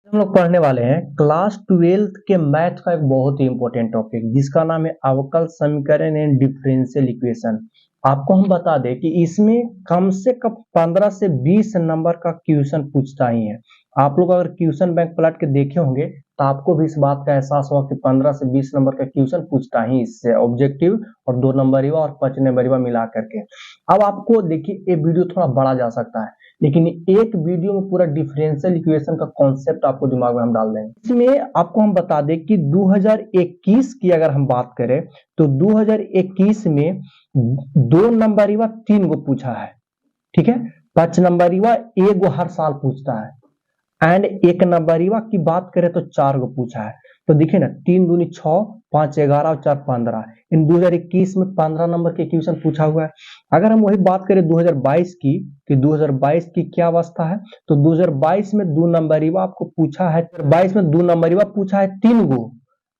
हम लोग पढ़ने वाले हैं क्लास 12th के मैथ का एक बहुत ही इंपॉर्टेंट टॉपिक जिसका नाम है अवकल समीकरण एंड डिफरेंशियल इक्वेशन। आपको हम बता दें कि इसमें कम से कम 15 से 20 नंबर का क्वेश्चन पूछता ही है। आप लोग अगर क्वेश्चन बैंक पलट के देखे होंगे तो आपको भी इस बात का एहसास होगा कि 15 से 20 नंबर का क्वेश्चन पूछता ही इससे ऑब्जेक्टिव और 2 नंबर और 5 नंबर मिला करके। अब आपको देखिए ये वीडियो थोड़ा बड़ा जा सकता है, लेकिन एक वीडियो में पूरा डिफरेंशियल इक्वेशन का कॉन्सेप्ट आपको दिमाग में हम डाल देंगे। इसमें आपको हम बता दें कि 2021 की अगर हम बात करें तो 2021 में 2 नंबरी व 3 गो पूछा है, ठीक है। 5 नंबरी व 1 गो हर साल पूछता है एंड 1 नंबरी की बात करें तो 4 गो पूछा है। तो देखिए ना, 3 दूनी 6, 5 11 और 4 15। इन 2021 में 15 नंबर के क्वेश्चन पूछा हुआ है। अगर हम वही बात करें 2022 की कि 2022 की क्या अवस्था है, तो 2022 में 2 नंबरी आपको पूछा है। 22 में 2 नंबरी पूछा है 3 गो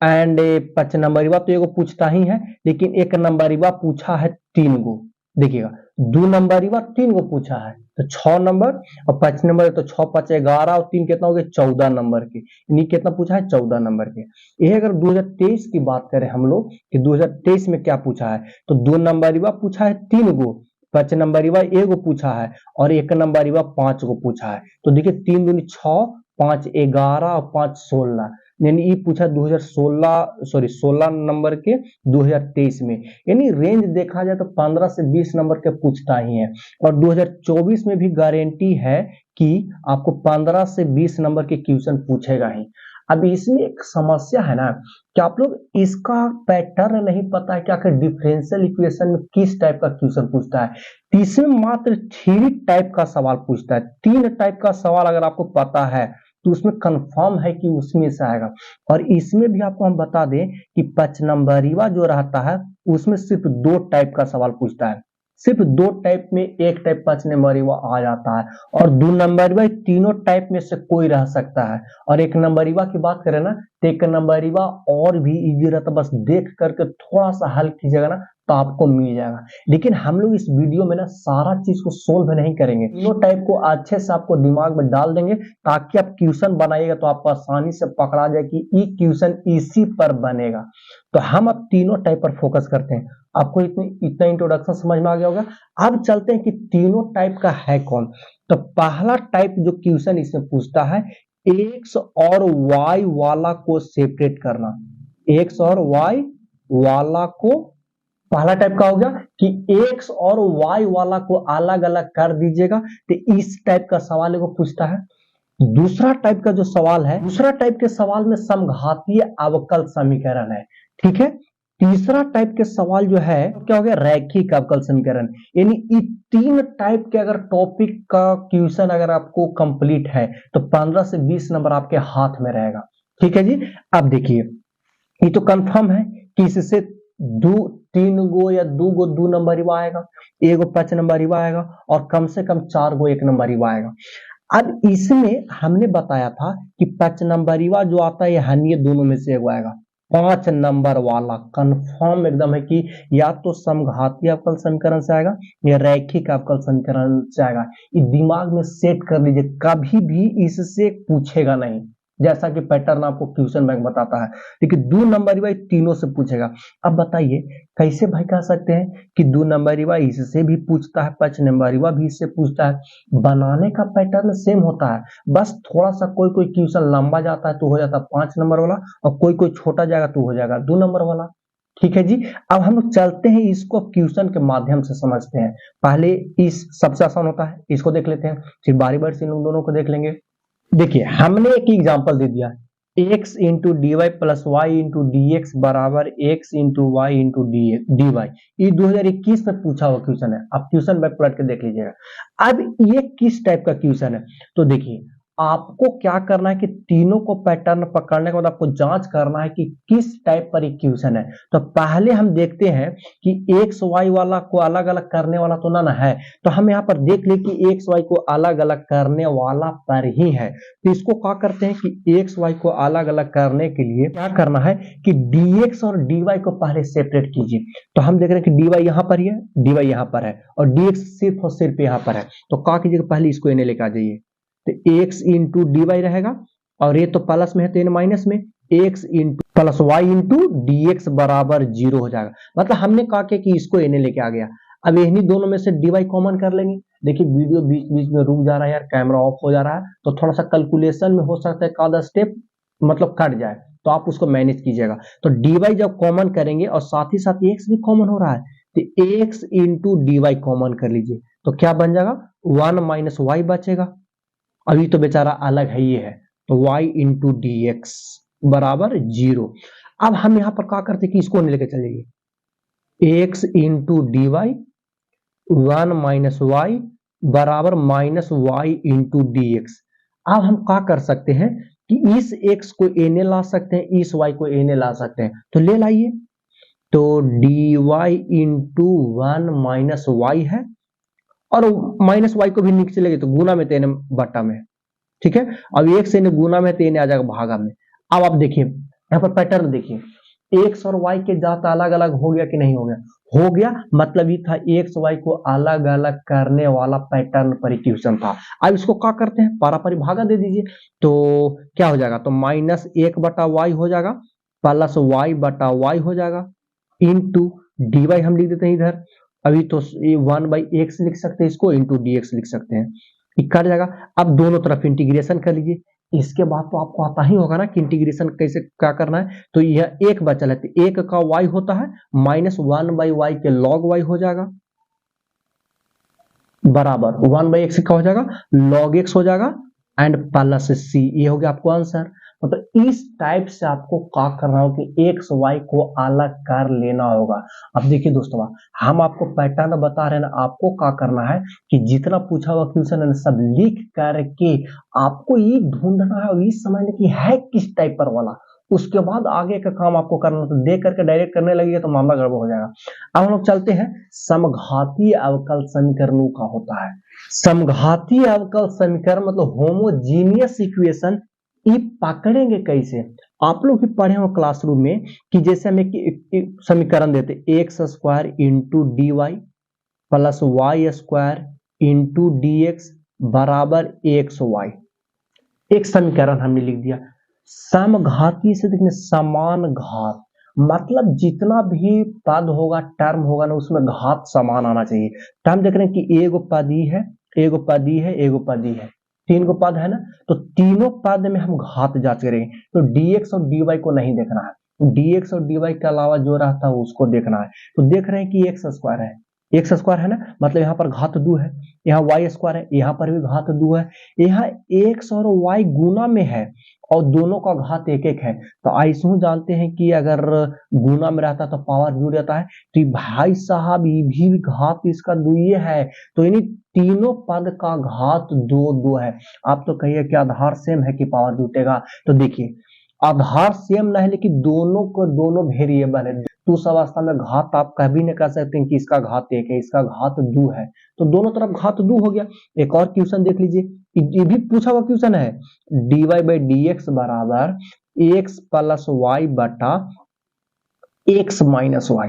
एंड 5 नंबरी तो एगो पूछता ही है, लेकिन 1 नंबरी पूछा है 3 गो। देखिएगा, 2 नंबरी 3 गो पूछा है तो 6 नंबर और 5 नंबर, तो 6 5 11 और 3 कितना हो गया 14 नंबर के। यानी कितना पूछा है 14 नंबर के। यह अगर 2023 की बात करें हम लोग कि 2023 में क्या पूछा है, तो 2 नंबर पूछा है 3 गो, 5 नंबर एगो पूछा है और 1 नंबर 5 गो पूछा है। तो देखिए 3 दूनी 6, 5 11 और 5 16, यानी ये पूछा 16 नंबर के 2023 में। यानी रेंज देखा जाए तो 15 से 20 नंबर के पूछता ही है और 2024 में भी गारंटी है कि आपको 15 से 20 नंबर के क्वेश्चन पूछेगा ही। अब इसमें एक समस्या है ना कि आप लोग इसका पैटर्न नहीं पता है कि आखिर डिफरेंशियल इक्वेशन में किस टाइप का क्वेश्चन पूछता है। इसमें मात्र 3 टाइप का सवाल पूछता है। 3 टाइप का सवाल अगर आपको पता है तो उसमें कंफर्म है कि उसमें से आएगा। और इसमें भी आपको हम बता दें कि 5 नंबरीवा जो रहता है उसमें सिर्फ 2 टाइप का सवाल पूछता है। सिर्फ 2 टाइप में एक टाइप 5 नंबरीवा आ जाता है और 2 नंबरीवा तीनों टाइप में से कोई रह सकता है। और 1 नंबरीवा की बात करें ना तो 1 नंबरीवा और भी इजी रहता, बस देख करके थोड़ा सा हल कीजिएगा ना तो आपको मिल जाएगा। लेकिन हम लोग इस वीडियो में ना सारा चीज को सोल्व नहीं करेंगे, तीनों टाइप को अच्छे से आपको दिमाग में डाल देंगे ताकि आप क्वेश्चन बनाइएगा तो आपको आसानी से पकड़ा जाए कि ये क्वेश्चन इसी पर बनेगा। तो हम अब तीनों टाइप पर फोकस करते हैं। आपको इतना इंट्रोडक्शन समझ में आ गया होगा। अब चलते हैं कि तीनों टाइप का है कौन। तो पहला टाइप जो क्वेश्चन इसमें पूछता है, एक्स और वाई वाला को सेपरेट करना। एक्स और वाई वाला को पहला टाइप का हो गया कि एक्स और वाई वाला को अलग अलग कर दीजिएगा, तो इस टाइप का सवाल को पूछता है। दूसरा टाइप का जो सवाल है, दूसरा टाइप के सवाल में समघातीय अवकल समीकरण है, ठीक है। तीसरा टाइप के सवाल जो है क्या हो गया, रैखिक अवकल समीकरण। यानी ये 3 टाइप के अगर टॉपिक का क्वेश्चन अगर आपको कंप्लीट है तो 15 से 20 नंबर आपके हाथ में रहेगा, ठीक है जी। अब देखिए, ये तो कंफर्म है कि इससे 3 गो या 2 गो 2 नंबर आएगा, एगो 5 नंबर आएगा और कम से कम 4 गो 1 नंबर आएगा। अब इसमें हमने बताया था कि 5 नंबरीवा जो आता है ये दोनों में से एगो आएगा। 5 नंबर वाला कंफर्म एकदम है कि या तो समघातीय अवकल समीकरण से आएगा या रैखिक अवकल समीकरण से आएगा। ये दिमाग में सेट कर लीजिए, कभी भी इससे पूछेगा नहीं, जैसा कि पैटर्न आपको क्वेश्चन बैंक बताता है। लेकिन 2 नंबरी भाई तीनों से पूछेगा। अब बताइए कैसे भाई कह सकते हैं कि 2 नंबरी भाई इससे भी पूछता है, 5 नंबरी भी इससे पूछता है। बनाने का पैटर्न सेम होता है, बस थोड़ा सा कोई कोई क्वेश्चन लंबा जाता है तो हो जाता है 5 नंबर वाला और कोई कोई छोटा जाएगा तो हो जाएगा 2 नंबर वाला, ठीक है जी। अब हम लोग चलते हैं इसको क्वेश्चन के माध्यम से समझते हैं। पहले इस सबसे आसान होता है इसको देख लेते हैं, फिर बारी बारी से इन दोनों को देख लेंगे। देखिए हमने एक एग्जांपल दे दिया, x into d y plus y into d x बराबर x into y into d y. ये 2021 में पूछा हुआ क्वेश्चन है। आप क्वेश्चन बैक पलट के देख लीजिएगा। अब ये किस टाइप का क्वेश्चन है, तो देखिए आपको क्या करना है कि तीनों को पैटर्न पकड़ने के बाद आपको जांच करना है कि किस टाइप पर क्वेश्चन है। तो पहले हम देखते हैं कि एक्स वाई वाला को अलग अलग करने वाला तो ना है, तो हम यहाँ पर देख ले कि एक्स वाई को अलग अलग करने वाला पर ही है। तो इसको क्या करते हैं कि एक्स वाई को अलग अलग करने के लिए क्या करना है कि dx और dy को पहले सेपरेट कीजिए। तो हम देख रहे हैं कि dy यहाँ पर ही है, dy यहाँ पर है और dx सिर्फ और सिर्फ यहाँ पर है। तो क्या कीजिएगा, पहले इसको इन्हें लेकर आ जाइए, तो x इंटू डी वाई रहेगा और ये तो प्लस में है तो n माइनस में, x into plus y into d x बराबर 0 हो जाएगा। मतलब हमने कहा कि इसको n लेके आ गया। अब इन्हीं दोनों में से dy कॉमन कर लेंगे। देखिए वीडियो बीच बीच में रुक जा रहा है यार, कैमरा ऑफ हो जा रहा है, तो थोड़ा सा कैलकुलेशन में हो सकता है आधा स्टेप मतलब कट जाए, तो आप उसको मैनेज कीजिएगा। तो dy जब कॉमन करेंगे और साथ ही साथ x भी कॉमन हो रहा है, तो x इंटू डी कॉमन कर लीजिए, तो क्या बन जाएगा 1 माइनस वाई बचेगा। अभी तो बेचारा अलग है, ये है, तो y इंटू डी एक्स बराबर 0। अब हम यहां पर क्या करते कि इसको नहीं लेके चलेंगे, x into d y 1 minus y बराबर minus y into d x. अब हम क्या कर सकते हैं कि इस x को a ला सकते हैं, इस y को a ला सकते हैं, तो ले लाइए। तो d y into 1 minus y है, और माइनस वाई को भी नीचे चलेगी तो गुना में तो बट्टा में, ठीक है। अब एक से गुना में तो आ जाएगा भागा में। अब आप देखिए यहाँ पर पैटर्न देखिए, एक्स और वाई के जात अलग अलग हो गया कि नहीं हो गया, हो गया। मतलब ये था एक्स वाई को अलग अलग करने वाला पैटर्न परिक्वेशन था। अब इसको क्या करते हैं, पारापारी भागा दे दीजिए, तो क्या हो जाएगा, तो माइनस 1 बटा वाई हो जाएगा, प्लस वाई बटा वाई हो जाएगा, इंटू डी वाई हम लिख देते हैं इधर। अभी तो 1/x लिख सकते हैं इसको, इंटू डी एक्स लिख सकते हैं, कट जाएगा। अब दोनों तरफ इंटीग्रेशन कर लीजिए। इसके बाद तो आपको आता ही होगा ना कि इंटीग्रेशन कैसे क्या करना है। तो यह एक बचल है, तो एक का y होता है माइनस 1/y के log y हो जाएगा, बराबर 1/x का हो जाएगा log x हो जाएगा, एंड प्लस c। ये हो गया आपको आंसर। मतलब इस टाइप से आपको क्या करना होगा कि एक्स वाई को अलग कर लेना होगा। अब देखिए दोस्तों, हम आपको पैटर्न बता रहे हैं ना, आपको क्या करना है कि जितना पूछा हुआ क्वेश्चन है सब लिख करके आपको ये ढूंढना है और ये समझना कि है किस टाइप पर वाला, उसके बाद आगे का काम आपको करना। तो देख करके डायरेक्ट करने लगेगा तो मामला गड़बड़ हो जाएगा। अब हम लोग चलते हैं समघातीय अवकल समीकरणों का होता है। समघातीय अवकल समीकरण मतलब होमोजीनियस इक्वेशन, ये पकड़ेंगे कैसे। आप लोग भी पढ़े हो क्लासरूम में कि जैसे हम एक समीकरण देते x square into d y plus y square into d x बराबर एक्स वाई, एक समीकरण हमने लिख दिया। समघाती से देखने समान घात, मतलब जितना भी पद होगा टर्म होगा ना उसमें घात समान आना चाहिए। तो हम देख रहे हैं कि एगो पद ही है, एगो पद ही है, एगो पद ही है, तीन गो पद है ना, तो तीनों पद में हम घात जांच करेंगे। तो dx और dy को नहीं देखना है, dx और dy के अलावा जो रहता है उसको देखना है। तो देख रहे हैं कि एक्स स्क्वायर है, एक्स स्क्वायर है ना, मतलब यहाँ पर घात 2 है, यहाँ वाई स्क्वायर है, यहाँ पर भी घात 2 है, यहाँ एक्स और वाई गुना में है और दोनों का घात एक एक है। तो ऐसे जानते हैं कि अगर गुना में रहता तो पावर जुड़ जाता है, तो भाई साहब ये भी घात इसका 2 है, तो इन्हीं तीनों पद का घात 2 है। आप तो कहिए कि आधार सेम है कि पावर जुटेगा, तो देखिए आधार सेम नहीं है लेकिन दोनों को दोनों वेरिएबल है, तो उस अवस्था में घात आप कभी नहीं कर सकते कि इसका घात 1 है इसका घात 2 है, तो दोनों तरफ घात 2 हो गया। एक और क्वेश्चन देख लीजिए, ये भी पूछा हुआ क्वेश्चन है, dy बाई डी एक्स बराबर एक्स प्लस वाई बटा एक्स माइनस वाई।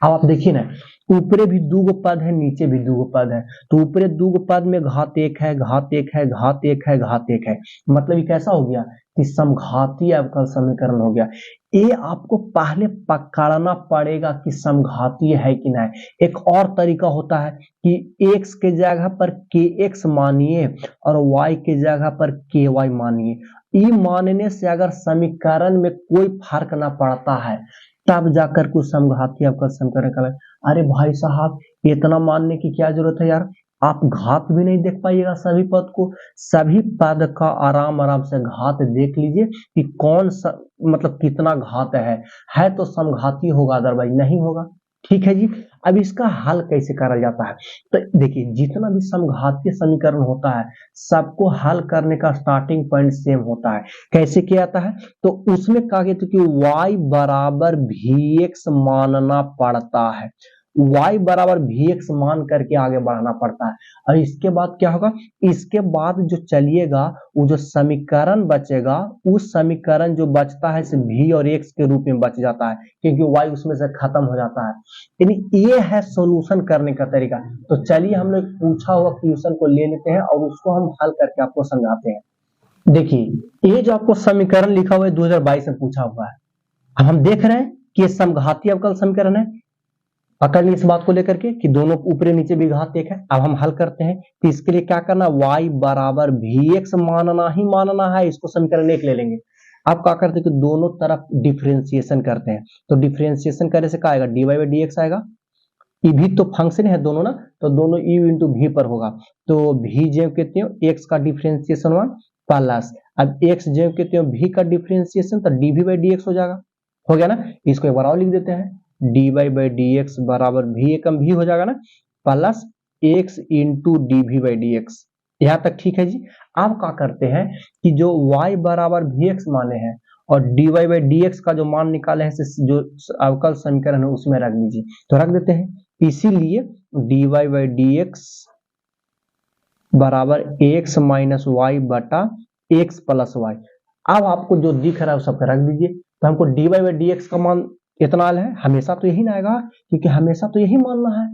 अब आप देखिए ना, ऊपरे भी 2 पद है, नीचे भी 2 पद है, तो ऊपरे 2 पद में घात 1 है, घात 1 है, घात 1 है, घात 1 है, मतलब ये कैसा हो गया कि समघातीय अवकल समीकरण हो गया। ये आपको पहले पकड़ना पड़ेगा कि समघातीय है कि नहीं। एक और तरीका होता है कि x के जगह पर kx मानिए और y के जगह पर ky मानिए। ये मानने से अगर समीकरण में कोई फर्क ना पड़ता है तब जाकर कुछ समघातीय अवकल समीकरण का। अरे भाई साहब इतना मानने की क्या जरूरत है यार, आप घात भी नहीं देख पाइएगा सभी पद को, सभी पद का आराम आराम से घात देख लीजिए कि कौन सा मतलब कितना घात है तो समघाती होगा अदरवाइज नहीं होगा। ठीक है जी। अब इसका हल कैसे करा जाता है, तो देखिए जितना भी समघातीय समीकरण होता है सबको हल करने का स्टार्टिंग पॉइंट सेम होता है। कैसे किया जाता है, तो उसमें कहा गया कि y बराबर vx मानना पड़ता है, y बराबर vx मान करके आगे बढ़ना पड़ता है। और इसके बाद क्या होगा, इसके बाद जो चलिएगा वो जो समीकरण बचेगा उस समीकरण जो बचता है सिर्फ v और x के रूप में बच जाता है क्योंकि y उसमें से खत्म हो जाता है। यानी ये है सॉल्यूशन करने का तरीका। तो चलिए हम लोग पूछा हुआ क्वेश्चन को ले लेते हैं और उसको हम हल करके आपको समझाते हैं। देखिए ये जो आपको समीकरण लिखा हुआ है 2022 में पूछा हुआ है, अब हम देख रहे हैं कि ये समघातीय अवकल समीकरण है। पकड़ ली इस बात को लेकर के कि दोनों ऊपरी नीचे भी घात एक है। अब हम हल करते हैं, तो इसके लिए क्या करना, y बराबर vx मानना ही मानना है। इसको समीकरण एक ले लेंगे। अब क्या करते हैं कि दोनों तरफ डिफरेंशिएशन करते हैं, तो डिफरेंशिएशन करने से क्या आएगा, dy बाई dx आएगा। ये भी तो फंक्शन है दोनों ना, तो दोनों u इंटू वी पर होगा, तो v जेब कहते हो x का डिफरेंशिएशन 1 प्लस, अब x जेब कहते हो v का डिफरेंशिएशन, तो dv बाई dx हो जाएगा। हो गया ना, इसको एक बार और लिख देते हैं, dy बाई dx बराबर v एकम v हो जाएगा ना, plus x into dv by dx। यहाँ तक ठीक है जी। अब क्या करते हैं कि जो y बराबर vx माने हैं और dy बाई dx का जो मान निकाले हैं, जो अवकल समीकरण है उसमें रख दीजिए, तो रख देते हैं। इसीलिए dy बाई dx बराबर x माइनस वाई बटा x प्लस वाई। अब आपको जो दिख रहा है सब रख दीजिए, तो हमको dy बाई dx का मान इतना है, हमेशा तो यही ना आएगा, क्योंकि हमेशा तो यही मानना है,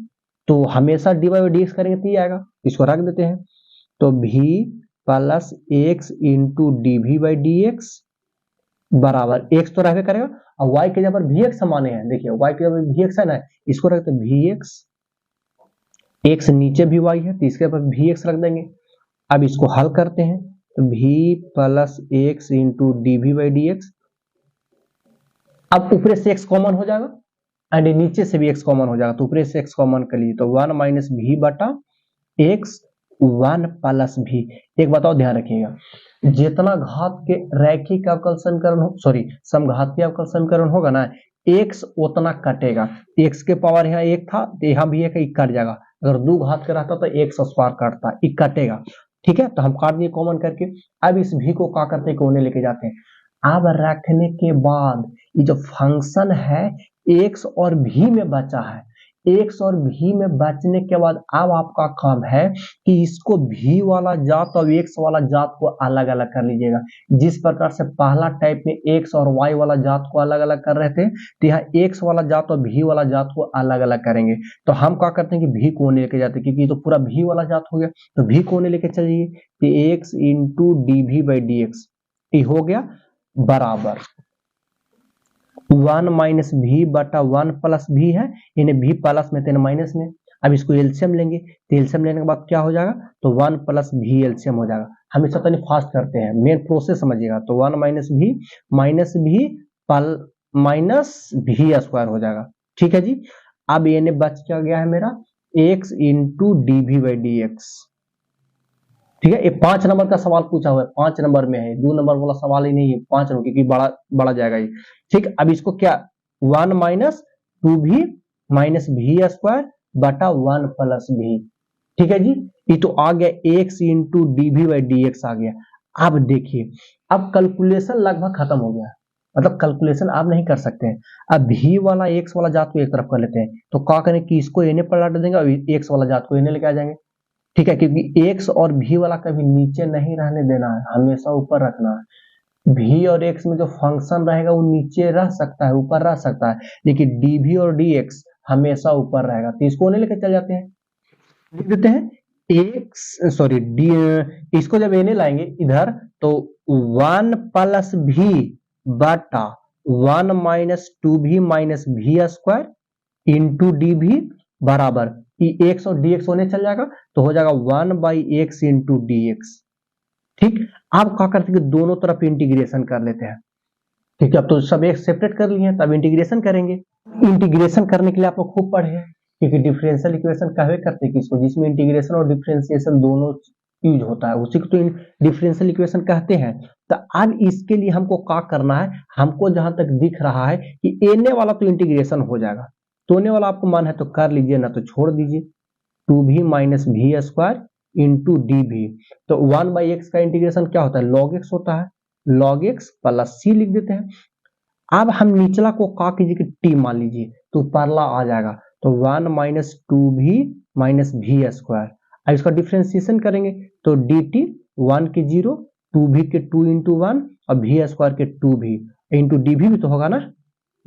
तो हमेशा dy बाई dx करेंगे तो ये आएगा, इसको रख देते हैं। तो v plus x into dv by dx बराबर x तो रहबे करेगा, और y के जगह पर vx माने हैं, देखिए y के जगह पर vx है ना, इसको रखते vx, x नीचे भी y है तो इसके ऊपर vx रख देंगे। अब इसको हल करते हैं, तो v plus x into d v by d x. अब ऊपरे से x कॉमन हो जाएगा एंड नीचे से भी x कॉमन हो जाएगा, तो ऊपरे से x कॉमन कर लीजिए, तो 1 माइनस भी बटा x 1 प्लस भी। एक बताओ ध्यान रखिएगा, जितना घात के रैखिक अवकल समीकरण हो, सॉरी समघातीय अवकल समीकरण होगा ना, x उतना कटेगा। x के पावर यहाँ एक था तो यहाँ भी एक कट जाएगा, अगर दो घात के रहता तो x स्क्वायर कटता, एक कटेगा। ठीक है, तो हम काट दिए कॉमन करके। अब इस भी को क्या करते हैं, कोने लेके जाते हैं। अब रखने के बाद ये जो फंक्शन है x और v में बचा है, x और v में बचने के बाद अब आपका काम है कि इसको v वाला जात और x वाला जात को अलग अलग कर लीजिएगा। जिस प्रकार से पहला टाइप में x और y वाला जात को अलग अलग कर रहे थे, तो यहाँ x वाला जात और v वाला जात को अलग अलग करेंगे। तो हम क्या करते हैं कि v कोने लेके जाते हैं, क्योंकि ये तो पूरा v वाला जात हो गया, तो v कोने लेके चलिए, तो x into d v by d x ये हो गया बराबर 1 माइनस भी बटा 1 प्लस भी है, इन्हें भी प्लस में तेन माइनस में। अब इसको एलसीएम लेंगे, तो एलसीएम लेने के बाद क्या हो जाएगा, तो 1 प्लस भी एलसीएम हो जाएगा। हमेशा तो नहीं फास्ट करते हैं, मेन प्रोसेस समझिएगा, तो 1 माइनस भी पल माइनस भी स्क्वायर हो जाएगा। ठीक है जी। अब ये बच क्या गया है मेरा, x into d v by d x. ठीक है, ये 5 नंबर का सवाल पूछा हुआ है, 5 नंबर में है, 2 नंबर वाला सवाल ही नहीं है, 5 नंबर, क्योंकि बड़ा बड़ा जाएगा ये। ठीक, अब इसको क्या 1 माइनस टू भी माइनस भी स्क्वायर बटा 1 प्लस भी। ठीक है जी, ये तो आ गया x into d v by d x आ गया। अब देखिए, अब कैलकुलेशन लगभग खत्म हो गया, मतलब कैलकुलेशन आप नहीं कर सकते हैं। अब भी वाला x वाला जात को एक तरफ कर लेते हैं, तो क्या करें कि इसको एने पर डाल देंगे और x वाला जात को एने लेके आ जाएंगे। ठीक है, क्योंकि x और v वाला कभी नीचे नहीं रहने देना है, हमेशा ऊपर रखना है। v और x में जो फंक्शन रहेगा वो नीचे रह सकता है, ऊपर रह सकता है, लेकिन dv और dx हमेशा ऊपर रहेगा। तो इसको नहीं लेकर चल जाते हैं, लिख देते हैं x सॉरी डी, इसको जब एने लाएंगे इधर, तो 1 प्लस भी बटा 1 माइनस टू भी माइनस भी स्क्वायर इंटू डी भी बराबर एक्स और dx होने चल जाएगा, तो हो जाएगा 1 by x into d x. ठीक, आप क्या करते हैं कि दोनों तरफ इंटीग्रेशन कर लेते हैं। ठीक है, अब तो सब एक सेपरेट कर लिए, तब इंटीग्रेशन करेंगे। इंटीग्रेशन करने के लिए आप लोग खूब पढ़े हैं, क्योंकि डिफरेंशियल इक्वेशन कहवे करते हैं किसको, जिसमें इंटीग्रेशन और डिफरेंशिएशन दोनों यूज होता है, उसी को तो डिफरेंशियल इक्वेशन कहते हैं। तो अब इसके लिए हमको क्या करना है, हमको जहां तक दिख रहा है कि एने वाला तो इंटीग्रेशन हो जाएगा, तोने वाला आपको मन है तो कर लीजिए, ना तो छोड़ दीजिए। टू भी माइनस भी स्क्वायर इंटू डी भी, तो 1 बाई एक्स का इंटीग्रेशन क्या होता है, लॉग एक्स होता है, लॉग एक्स प्लस सी लिख देते हैं। अब हम निचला को का कीजिए कि टी मान लीजिए, तो परला आ जाएगा, तो 1 माइनस टू भी माइनस भी स्क्वायर। अब इसका डिफ्रेंसिएशन करेंगे, तो डी टी 1 के 0, टू भी के 2 इंटू 1 और भी स्क्वायर के 2 भी इंटू डी भी तो होगा ना,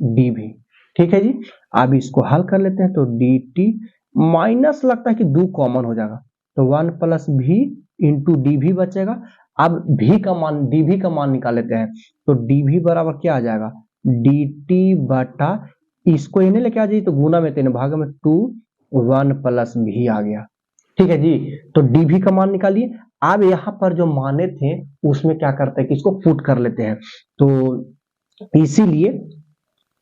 डी भी। ठीक है जी, अब इसको हल कर लेते हैं, तो डी टी माइनस लगता है कि 2 कॉमन हो जाएगा, तो 1 प्लस भी इंटू डी भी बचेगा। अब भी का मान dv का मान निकाल लेते हैं, तो dv बराबर क्या आ जाएगा, dt बटा, इसको इन्हें लेके आ जाइए तो गुना में 3 भाग में 2 1 प्लस भी आ गया। ठीक है जी, तो dv का मान निकालिए। अब यहाँ पर जो माने थे उसमें क्या करते हैं कि इसको पुट कर लेते हैं, तो इसीलिए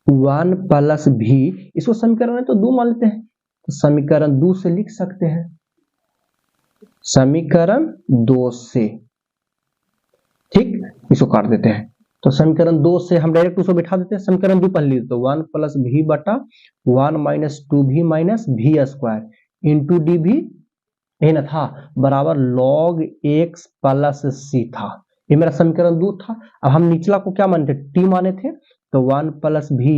1 प्लस भी, इसको समीकरण में तो 2 मान लेते हैं, तो समीकरण 2 से लिख सकते हैं, समीकरण 2 से, ठीक, इसको काट देते हैं, तो समीकरण 2 से हम डायरेक्ट उसको बिठा देते हैं, समीकरण 2 पहले लिखते, 1 प्लस भी बटा 1 माइनस 2 भी माइनस भी स्क्वायर इंटू डी भी, यही ना था, बराबर log x प्लस सी था। ये मेरा समीकरण 2 था। अब हम निचला को क्या मानते, टी माने थे, तो 1 प्लस भी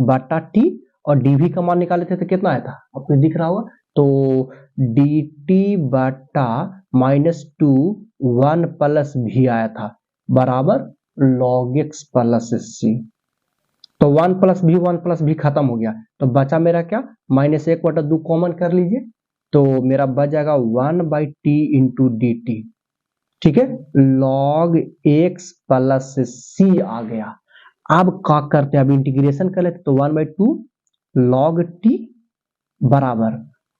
बटा टी, और डीवी का मान निकाले थे तो कितना आया था, आपको दिख रहा होगा, तो डी टी बटा माइनस 2 1 प्लस भी आया था, बराबर log x प्लस सी। तो 1 प्लस भी खत्म हो गया, तो बचा मेरा क्या, माइनस 1/2 कॉमन कर लीजिए, तो मेरा बच जाएगा 1/t इंटू डी टी। ठीक है, log x प्लस सी आ गया। अब क्या करते हैं, अब इंटीग्रेशन कर लेते, तो 1/2 log t बराबर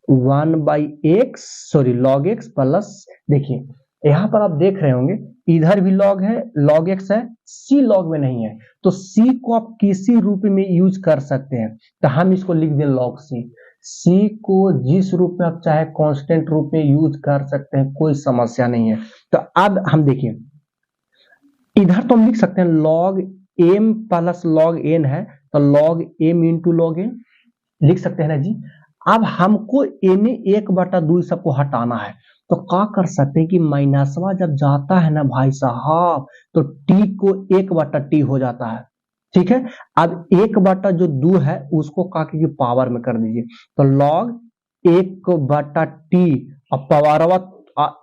1/x, sorry log x plus, देखिए यहां पर आप देख रहे होंगे इधर भी log है, log x है, c log में नहीं है, तो c को आप किसी रूप में यूज कर सकते हैं, तो हम इसको लिख दें log c। c को जिस रूप में आप चाहे कांस्टेंट रूप में यूज कर सकते हैं, कोई समस्या नहीं है। तो अब हम देखिए, इधर तो हम लिख सकते हैं log m plus log n है, तो log m into log n लिख सकते हैं ना जी। अब हमको n 1/2 सबको हटाना है, तो क्या कर सकते हैं कि माइनसवा जब जाता है ना भाई साहब, तो t को 1/t हो जाता है। ठीक है, अब 1/2 है उसको का की पावर में कर दीजिए, तो log 1/t, अब पावरवा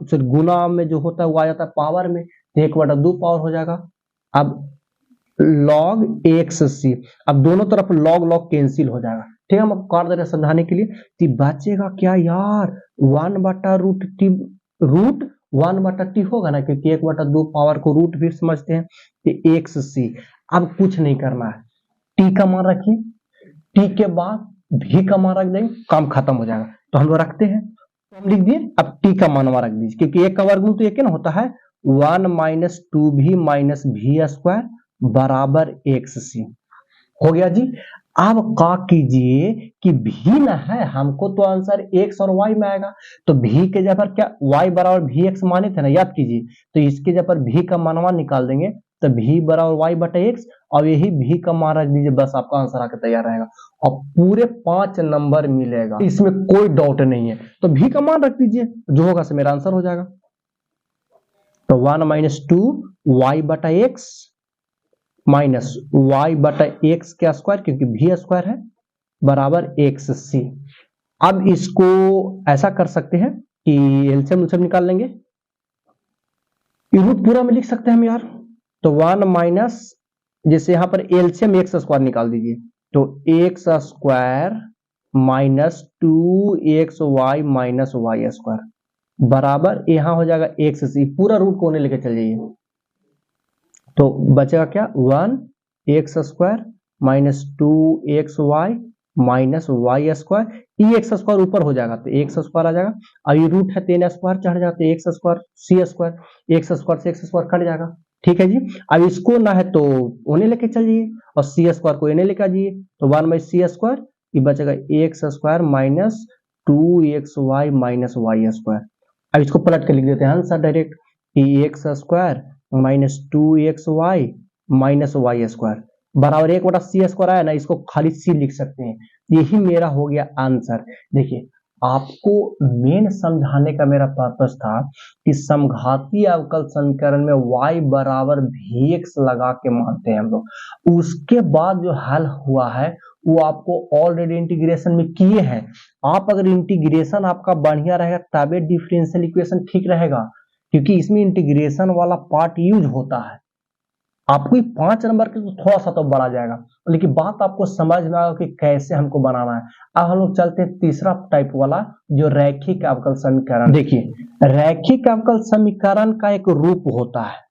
गुना में जो होता है वो आ जाता है पावर में, तो 1/2 पावर हो जाएगा। अब log xc, अब दोनों तरफ log log कैंसिल हो जाएगा। ठीक है, हम कर दे रहे हैं समझाने के लिए, तो बचेगा क्या यार, 1/√t, रूट 1/t होगा ना, क्योंकि 1/2 पावर को रूट भी समझते हैं, तो xc। अब कुछ नहीं करना है, t का मान रखिए, t के बाद v का मान रख देंगे, काम खत्म हो जाएगा। तो हम लोग रखते हैं, तो हम लिख दिए, अब t का मान रख दीजिए, क्योंकि एक का वर्गमूल तो एक ना होता है, 1 माइनस 2v माइनस भी स्क्वायर बराबर xc हो गया जी। अब क्या कीजिए कि भी ना है, हमको तो आंसर x और y में आएगा, तो भी के जगह पर क्या y बराबर भी x माने थे ना, याद कीजिए, तो इसके जगह पर भी का मानवा निकाल देंगे, तो भी बराबर y बटा x, और यही भी का मान रख दीजिए, बस आपका आंसर आकर तैयार रहेगा और पूरे 5 नंबर मिलेगा, इसमें कोई डाउट नहीं है। तो भी का मान रख दीजिए, जो होगा मेरा आंसर हो जाएगा। तो 1 माइनस 2 y बटा x माइनस y बटा एक्स का स्क्वायर, क्योंकि भी स्क्वायर है, बराबर एक्स सी। अब इसको ऐसा कर सकते हैं कि एलसीएम उलसीएम निकाल लेंगे, रूट पूरा में लिख सकते हैं हम यार, तो 1 माइनस, जैसे यहां पर एलसीएम एक्स स्क्वायर निकाल दीजिए, तो x square minus 2xy minus y square बराबर, यहां हो जाएगा एक्स सी, पूरा रूट कोने लेके चल जाइए, तो बचेगा क्या, 1 x square minus 2xy minus y square, e x square ऊपर हो जाएगा तो एक्स स्क्वायर आ जाएगा, और ये रूट है 3 स्क्वायर चढ़ जाता है, एक्स स्क्वायर सी स्क्वायर, एक्स स्क्वायर से एक्स स्क्वायर कट जाएगा। ठीक है जी, अब इसको ना है तो उन्हें लेके चलिए, और सी स्क्वायर को इन्हें लेके आ जाइए, तो 1/c², ये बचेगा x square minus 2xy minus y square. अब इसको पलट के लिख देते हैं आंसर डायरेक्ट, कि x square minus 2xy minus y square बराबर 1/c² आया ना, इसको खाली c लिख सकते हैं, यही मेरा हो गया आंसर। देखिए, आपको मेन समझाने का मेरा पर्पस था कि समघातीय अवकल समीकरण में y बराबर vx लगा के मानते हैं हम लोग, उसके बाद जो हल हुआ है वो आपको ऑलरेडी इंटीग्रेशन में किए हैं। आप अगर इंटीग्रेशन आपका बढ़िया रहेगा तबे डिफरेंशियल इक्वेशन ठीक रहेगा, क्योंकि इसमें इंटीग्रेशन वाला पार्ट यूज होता है। आपको ये 5 नंबर के तो थोड़ा सा तो बढ़ा जाएगा, लेकिन बात आपको समझ में आएगा कि कैसे हमको बनाना है। अब हम लोग चलते हैं तीसरा टाइप वाला, जो रैखिक अवकल समीकरण। देखिए, रैखिक अवकल समीकरण का एक रूप होता है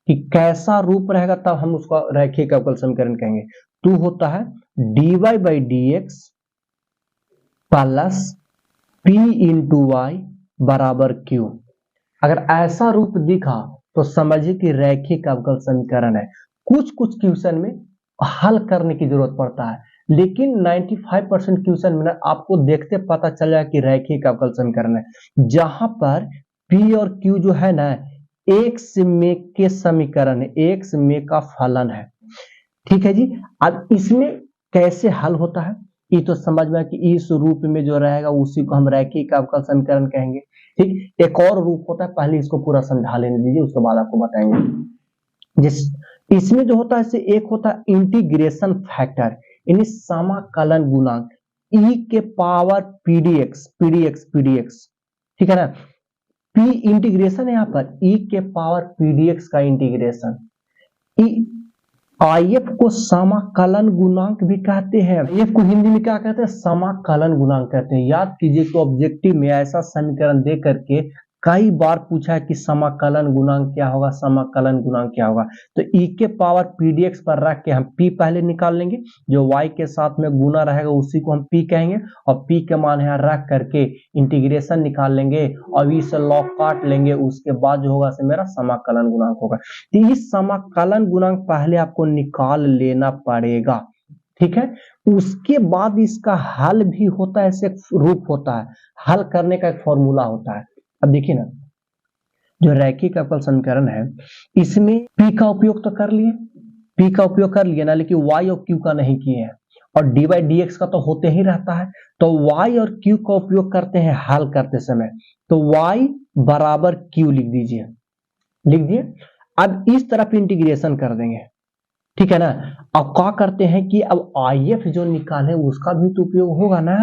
कि कैसा रूप रहेगा तब हम उसको रैखिक अवकल समीकरण कहेंगे। तो होता है dy by d x plus p into y बराबर क्यू। अगर ऐसा रूप दिखा तो समझिए कि रैखिक अवकल समीकरण है। कुछ कुछ क्वेश्चन में हल करने की जरूरत पड़ता है, लेकिन 95% क्वेश्चन में ना आपको देखते पता चल जाए कि रैखिक अवकल समीकरण है, जहां पर P और Q जो है ना एक्स में के समीकरण है, एक्स में का फलन है। ठीक है जी। अब इसमें कैसे हल होता है ये तो समझ में कि इस रूप में जो रहेगा उसी को हम रैखिक अवकल समीकरण कहेंगे। ठीक, एक और रूप होता है, पहले इसको पूरा समझा लेने दीजिए, उसके बाद आपको बताएंगे। जिस इसमें जो होता है एक होता है इंटीग्रेशन फैक्टर, यानी समाकलन गुणांक e के पावर pdx pdx pdx। ठीक है ना, p इंटीग्रेशन है यहाँ पर e के पावर pdx का इंटीग्रेशन। आईएफ को समाकलन गुणांक भी कहते हैं। आईएफ को हिंदी में क्या कहते हैं? समाकलन गुणांक कहते हैं। याद कीजिए कि ऑब्जेक्टिव में ऐसा समीकरण दे करके कई बार पूछा है कि समाकलन गुणांक क्या होगा, समाकलन गुणांक क्या होगा। तो e के पावर pdx पर रख के हम p पहले निकाल लेंगे, जो y के साथ में गुना रहेगा उसी को हम p कहेंगे, और p के मान यहाँ रख करके इंटीग्रेशन निकाल लेंगे और इस लॉग काट लेंगे। उसके बाद जो होगा से मेरा समाकलन गुणांक होगा। तो इस समाकलन गुणांक पहले आपको निकाल लेना पड़ेगा। ठीक है, उसके बाद इसका हल भी होता है, ऐसे रूप होता है, हल करने का एक फॉर्मूला होता है। अब देखिए ना, जो रैखिक अवकल समीकरण है इसमें p का उपयोग तो कर लिए, p का उपयोग कर लिया ना, लेकिन y और q का नहीं किए हैं, और dy dx का तो होते ही रहता है। तो y और q का उपयोग करते हैं हल करते समय। तो y बराबर q लिख दीजिए, लिख दिए। अब इस तरफ इंटीग्रेशन कर देंगे। ठीक है ना, अब क्या करते हैं कि अब आईएफ जो निकाले उसका भी तो उपयोग होगा ना,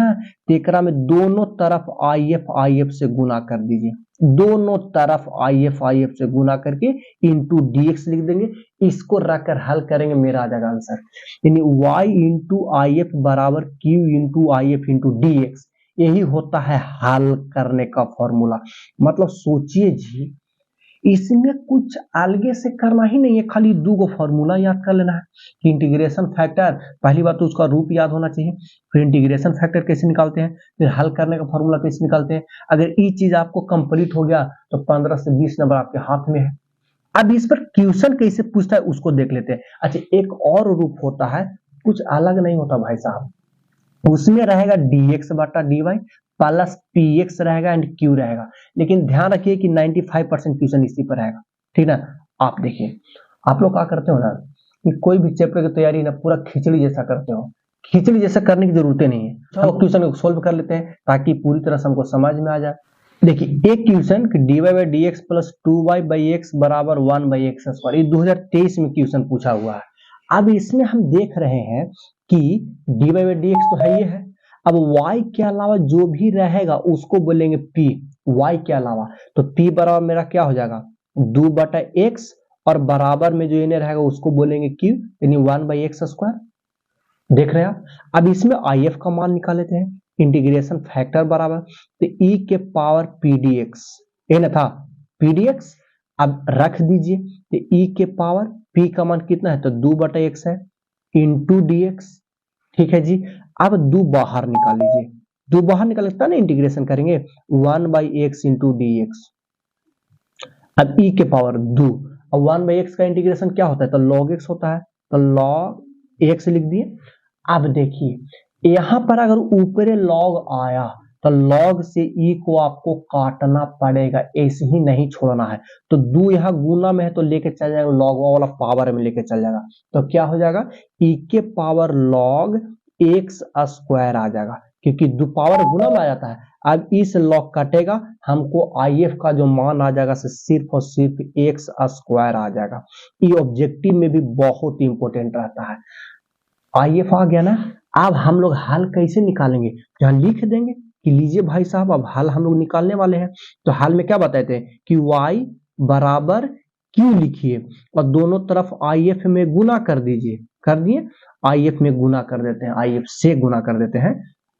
तेकरा में दोनों तरफ आईएफ से गुना कर दीजिए, दोनों तरफ आईएफ से गुना करके इंटू डीएक्स लिख देंगे। इसको रखकर हल करेंगे, मेरा आ जाएगा आंसर, यानी y इंटू आई एफ बराबर q into i f into d x. यही होता है हल करने का फॉर्मूला। मतलब सोचिए जी, इसमें कुछ अलगे से करना ही नहीं है, खाली दो गो फॉर्मूला याद कर लेना है कि इंटीग्रेशन फैक्टर, पहली बात तो उसका रूप याद होना चाहिए, फिर इंटीग्रेशन फैक्टर कैसे निकालते हैं, फिर हल करने का फॉर्मूला कैसे निकालते हैं। अगर ये चीज आपको कंप्लीट हो गया तो 15 से 20 नंबर आपके हाथ में है। अब इस पर क्वेश्चन कैसे पूछता है उसको देख लेते हैं। अच्छा, एक और रूप होता है, कुछ अलग नहीं होता भाई साहब, उसमें रहेगा dx बटा dy प्लस px रहेगा एंड q रहेगा। लेकिन ध्यान रखिए कि 95% क्वेश्चन इसी पर रहेगा। ठीक ना, आप देखिए, आप लोग क्या करते हो ना कि कोई भी चैप्टर की तैयारी ना पूरा खिचड़ी जैसा करते हो। खिचड़ी जैसा करने की जरूरत नहीं है, हम क्वेश्चन को सोल्व कर लेते हैं ताकि पूरी तरह से हमको समझ में आ जाए। देखिए, एक क्वेश्चन कि dy by d x plus 2y by x बराबर 1 बाई एक्स स्क्वायर, ये 2023 में क्वेश्चन पूछा हुआ है। अब इसमें हम देख रहे हैं कि dy बाई डी एक्स तो है ही है, अब y के अलावा जो भी रहेगा उसको बोलेंगे p, y के अलावा। तो p बराबर मेरा क्या हो जाएगा 2 बटा x, और बराबर में जो इन्हें रहेगा उसको बोलेंगे q, यानी 1 बाई एक्स स्क्वायर। देख रहे हैं आप। अब इसमें if का मान निकाल लेते हैं, इंटीग्रेशन फैक्टर बराबर तो e के पावर pdx, ये ना था pdx, अब रख दीजिए तो e के पावर p का मान कितना है तो 2 बटा x है इंटू dx। ठीक है जी, अब 2 बाहर निकाल लीजिए, 2 बाहर निकाल लेता ना इंटीग्रेशन करेंगे 1 बाई एक्स इंटू dx। अब e के पावर 2, अब 1 बाई एक्स का इंटीग्रेशन क्या होता है तो log x होता है, तो log x लिख दिए। अब देखिए यहां पर अगर ऊपरे लॉग आया तो लॉग से ई को आपको काटना पड़ेगा, ऐसे ही नहीं छोड़ना है। तो 2 यहाँ गुना में है तो लेके चल जाएगा, लॉग वाला पावर में लेके चल जाएगा, तो क्या हो जाएगा ई के पावर लॉग एक्स स्क्वायर आ जाएगा, क्योंकि 2 पावर गुना में आ जाता है। अब इस लॉग कटेगा, हमको आई एफ का जो मान आ जाएगा सिर्फ और सिर्फ एक्स स्क्वायर आ जाएगा। ये ऑब्जेक्टिव में भी बहुत इंपॉर्टेंट रहता है। आईएफ आ गया ना, अब हम लोग हल कैसे निकालेंगे, जहां लिख देंगे कि लीजिए भाई साहब अब हल हम लोग निकालने वाले हैं। तो हल में क्या बताते हैं कि y बराबर क्यू लिखिए और दोनों तरफ आई एफ में गुना कर दीजिए, कर दिए, आई एफ में गुना कर देते हैं, आई एफ से गुना कर देते हैं।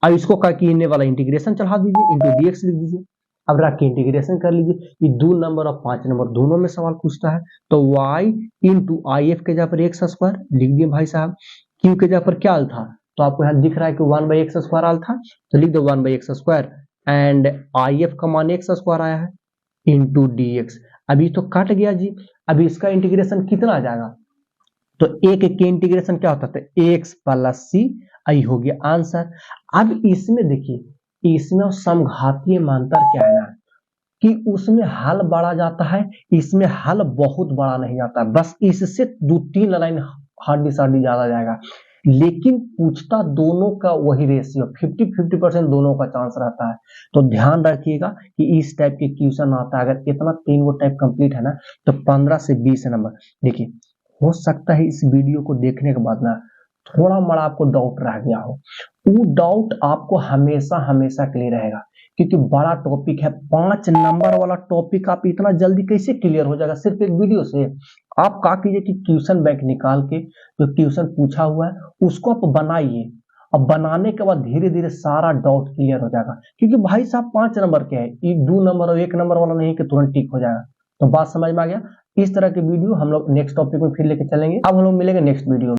अब इसको करके वाला इंटीग्रेशन चढ़ा दीजिए, इंटू डीएक्स लिख दीजिए। अब रख के इंटीग्रेशन कर लीजिए, ये 2 नंबर और 5 नंबर दोनों में सवाल पूछता है, तो y इंटू आई एफ के जगह पर एक्स स्क्वायर लिख दिए भाई साहब, क्यू के जगह पर क्या आल था, तो आपको यहाँ दिख रहा है कि 1/x स्क्वायर आल था, तो लिख दो 1/x square and I F का मान एक्स स्क्वायर आया है इंटू डी एक्स। अभी तो कट गया जी, अभी इसका इंटीग्रेशन कितना आ जाएगा, तो एक के इंटीग्रेशन क्या होता है, एक्स प्लस सी, आई हो गया आंसर। अब इसमें देखिए, इसमें समघातीय मानतर क्या है ना, कि उसमें हल बढ़ा जाता है, इसमें हल बहुत बड़ा नहीं जाता, बस इससे 2-3 लाइन हड्डी साडी ज्यादा जाएगा, लेकिन पूछता दोनों का वही रेशियो 50-50% दोनों का चांस रहता है। तो ध्यान रखिएगा कि इस टाइप के क्वेश्चन आता है, अगर इतना 3 वो टाइप कंप्लीट है ना, तो 15 से 20 नंबर। देखिए, हो सकता है इस वीडियो को देखने के बाद ना थोड़ा मोड़ा आपको डाउट रह गया हो, वो डाउट आपको हमेशा हमेशा क्लियर रहेगा, क्योंकि बड़ा टॉपिक है, 5 नंबर वाला टॉपिक आप इतना जल्दी कैसे क्लियर हो जाएगा सिर्फ एक वीडियो से। आप क्या कीजिए कि क्वेश्चन बैंक निकाल के जो क्वेश्चन पूछा हुआ है उसको आप बनाइए, अब बनाने के बाद धीरे धीरे सारा डाउट क्लियर हो जाएगा, क्योंकि भाई साहब 5 नंबर के है, ये 2 नंबर और 1 नंबर वाला नहीं कि तुरंत टिक हो जाएगा। तो बात समझ में आ गया। इस तरह के वीडियो हम लोग नेक्स्ट टॉपिक में फिर लेके चलेंगे। अब हम लोग मिलेंगे नेक्स्ट वीडियो में।